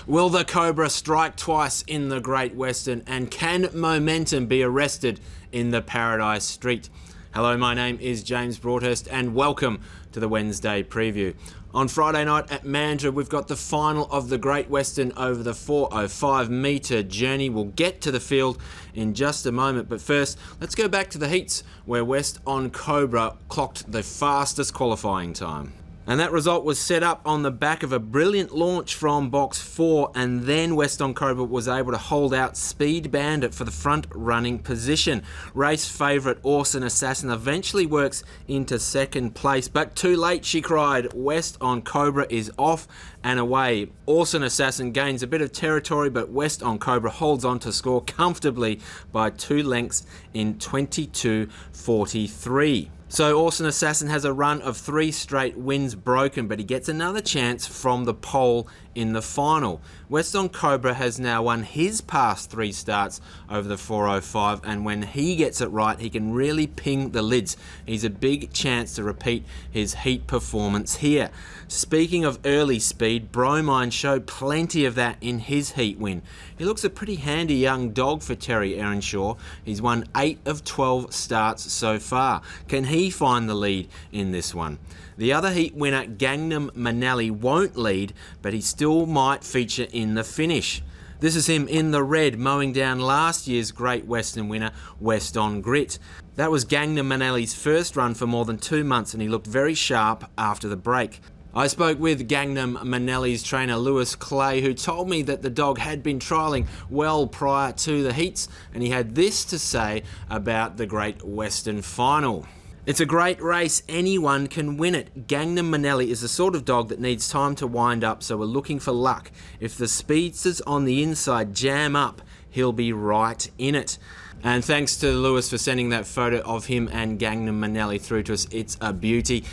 Will the Cobra strike twice in the Great Western, and can momentum be arrested in the Paradise Street? Hello, my name is James Broadhurst and welcome to the Wednesday Preview. On Friday night at Mandurah, we've got the final of the Great Western over the 405 metre journey. We'll get to the field in just a moment, but first, let's go back to the heats where West on Cobra clocked the fastest qualifying time. And that result was set up on the back of a brilliant launch from box 4, and then West on Cobra was able to hold out Speed Bandit for the front running position. Race favourite Orson Assassin eventually works into second place, but too late, she cried. West on Cobra is off and away. Orson Assassin gains a bit of territory, but West on Cobra holds on to score comfortably by 2 lengths in 22.43. So Orson Assassin has a run of 3 straight wins broken, but he gets another chance from the pole in the final. West on Cobra has now won his past 3 starts over the 405, and when he gets it right, he can really ping the lids. He's a big chance to repeat his heat performance here. Speaking of early speed, Bromine showed plenty of that in his heat win. He looks a pretty handy young dog for Terry Earnshaw. He's won 8 of 12 starts so far. Can he find the lead in this one? The other heat winner, Gangnam Manali, won't lead, but he still might feature in the finish. This is him in the red, mowing down last year's Great Western winner, West on Grit. That was Gangnam Manali's first run for more than 2 months, and he looked very sharp after the break. I spoke with Gangnam Manali's trainer Lewis Clay, who told me that the dog had been trialling well prior to the heats, and he had this to say about the Great Western Final. It's a great race, anyone can win it. Gangnam Manali is the sort of dog that needs time to wind up, so we're looking for luck. If the speedsters on the inside jam up, he'll be right in it. And thanks to Lewis for sending that photo of him and Gangnam Manali through to us. It's a beauty.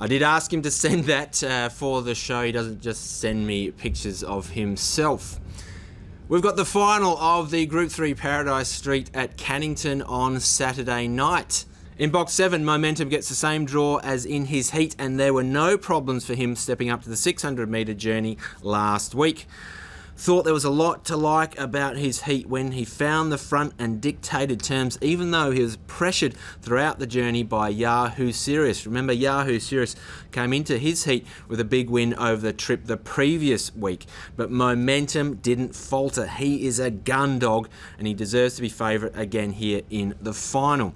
I did ask him to send that for the show. He doesn't just send me pictures of himself. We've got the final of the Group 3 Paradise Street at Cannington on Saturday night. In box 7, Momentum gets the same draw as in his heat, and there were no problems for him stepping up to the 600 metre journey last week. Thought there was a lot to like about his heat when he found the front and dictated terms, even though he was pressured throughout the journey by Yahoo Serious. Remember, Yahoo Serious came into his heat with a big win over the trip the previous week, but Momentum didn't falter. He is a gun dog, and he deserves to be favourite again here in the final.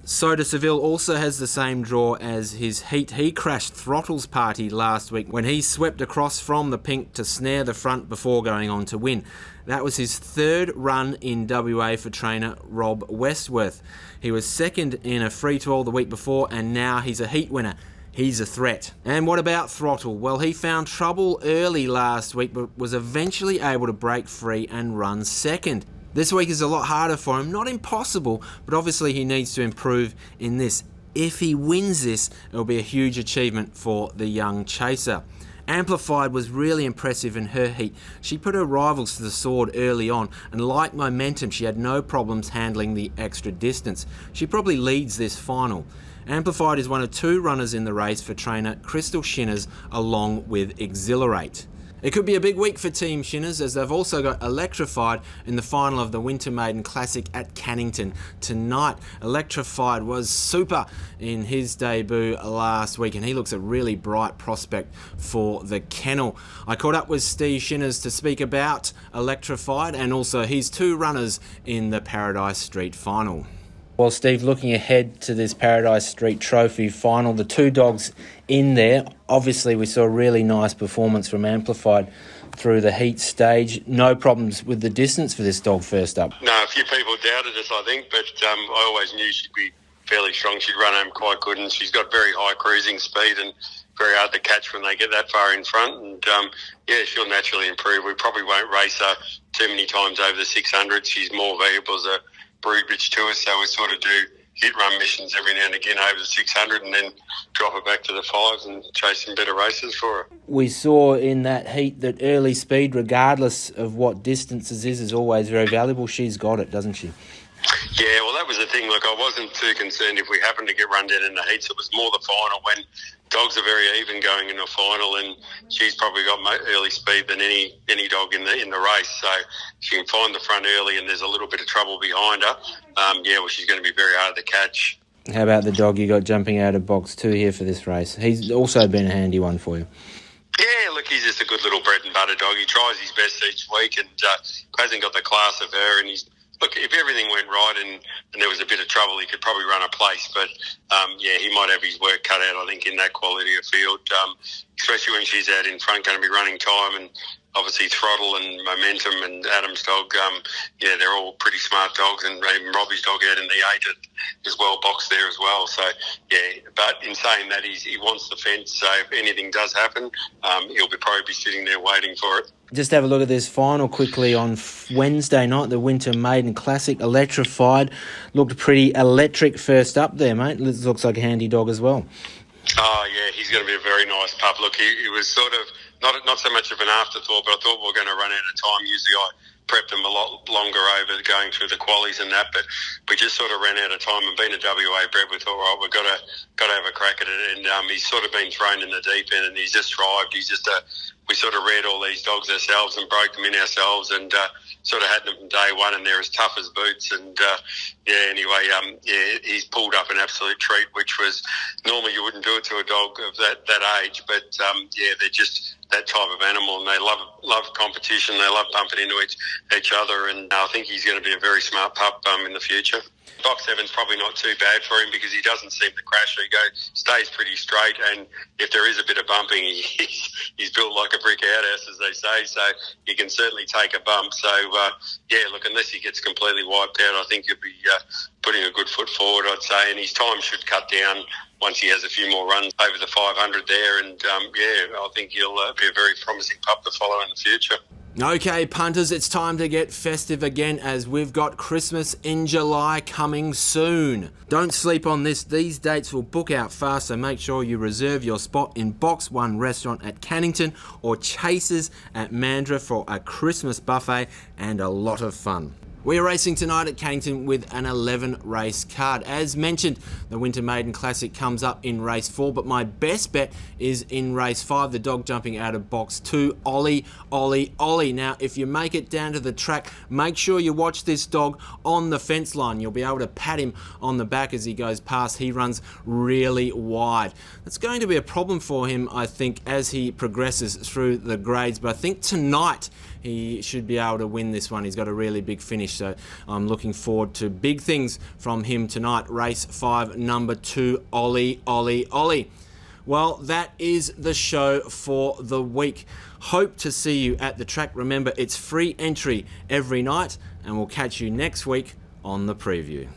Soda Seville also has the same draw as his heat. He crashed Throttle's party last week when he swept across from the pink to snare the front before going on to win. That was his 3rd run in WA for trainer Rob Westworth. He was 2nd in a free-to-all the week before, and now he's a heat winner. He's a threat. And what about Throttle? Well, he found trouble early last week, but was eventually able to break free and run 2nd. This week is a lot harder for him, not impossible, but obviously he needs to improve in this. If he wins this, it'll be a huge achievement for the young chaser. Amplified was really impressive in her heat. She put her rivals to the sword early on, and like Momentum, she had no problems handling the extra distance. She probably leads this final. Amplified is one of 2 runners in the race for trainer Steve Shinners along with Exhilarate. It could be a big week for Team Shinners, as they've also got Electrified in the final of the Winter Maiden Classic at Cannington tonight. Electrified was super in his debut last week, and he looks a really bright prospect for the kennel. I caught up with Steve Shinners to speak about Electrified and also his 2 runners in the Paradise Street final. Well, Steve, looking ahead to this Paradise Street Trophy final, the 2 dogs in there, obviously we saw a really nice performance from Amplified through the heat stage. No problems with the distance for this dog first up. No, a few people doubted us, I think, but I always knew she'd be fairly strong. She'd run home quite good, and she's got very high cruising speed and very hard to catch when they get that far in front. And, she'll naturally improve. We probably won't race her too many times over the 600. She's more valuable as a brood bitch to us, so we sort of do hit-run missions every now and again over the 600 and then drop her back to the 5s and chase some better races for her. We saw in that heat that early speed, regardless of what distances is always very valuable. She's got it, doesn't she? Yeah, well, that was the thing. Look, I wasn't too concerned if we happened to get run down in the heats. It was more the final when dogs are very even going in the final, and she's probably got early speed than any dog in the race. So she can find the front early, and there's a little bit of trouble behind her. She's going to be very hard to catch. How about the dog you got jumping out of box 2 here for this race? He's also been a handy one for you. Yeah, look, he's just a good little bread and butter dog. He tries his best each week and hasn't got the class of her. And look, if everything went right and there was a bit of trouble, he could probably run a place. But, he might have his work cut out, I think, in that quality of field, especially when she's out in front, going to be running time. And obviously Throttle and Momentum and Adam's dog, they're all pretty smart dogs. And even Robbie's dog out in the 8 is well boxed there as well. So, but in saying that, he wants the fence. So if anything does happen, he'll probably be sitting there waiting for it. Just have a look at this final quickly on Wednesday night, the Winter Maiden Classic, electrified. Looked pretty electric first up there, mate. Looks like a handy dog as well. Oh, yeah, he's going to be a very nice pup. Look, he was sort of not so much of an afterthought, but I thought we were going to run out of time. Usually I prepped him a lot longer over going through the qualies and that, but we just sort of ran out of time. And being a WA bred, we thought, right, we've got to have a crack at it. And he's sort of been thrown in the deep end, and he's just thrived. He's just we sort of reared all these dogs ourselves and broke them in ourselves, and sort of had them from day one, and they're as tough as boots. And he's pulled up an absolute treat, which was normally you wouldn't do it to a dog of that age, but they're just that type of animal, and they love competition. They love bumping into each other, and I think he's going to be a very smart pup in the future. Box 7's probably not too bad for him because he doesn't seem to crash. He stays pretty straight, and if there is a bit of bumping, he's built like a brick outhouse, as they say, so he can certainly take a bump. So, look, unless he gets completely wiped out, I think he'll be putting a good foot forward, I'd say, and his time should cut down once he has a few more runs over the 500 there, and I think he'll be a very promising pup to follow in the future. Okay, punters, it's time to get festive again as we've got Christmas in July coming soon. Don't sleep on this. These dates will book out fast, so make sure you reserve your spot in Box 1 restaurant at Cannington or Chase's at Mandurah for a Christmas buffet and a lot of fun. We are racing tonight at Cannington with an 11-race card. As mentioned, the Winter Maiden Classic comes up in race 4, but my best bet is in race 5, the dog jumping out of box 2, Ollie. Now, if you make it down to the track, make sure you watch this dog on the fence line. You'll be able to pat him on the back as he goes past. He runs really wide. That's going to be a problem for him, I think, as he progresses through the grades, but I think tonight he should be able to win this one. He's got a really big finish, so I'm looking forward to big things from him tonight. Race 5, number 2, Ollie. Well, that is the show for the week. Hope to see you at the track. Remember, it's free entry every night, and we'll catch you next week on the preview.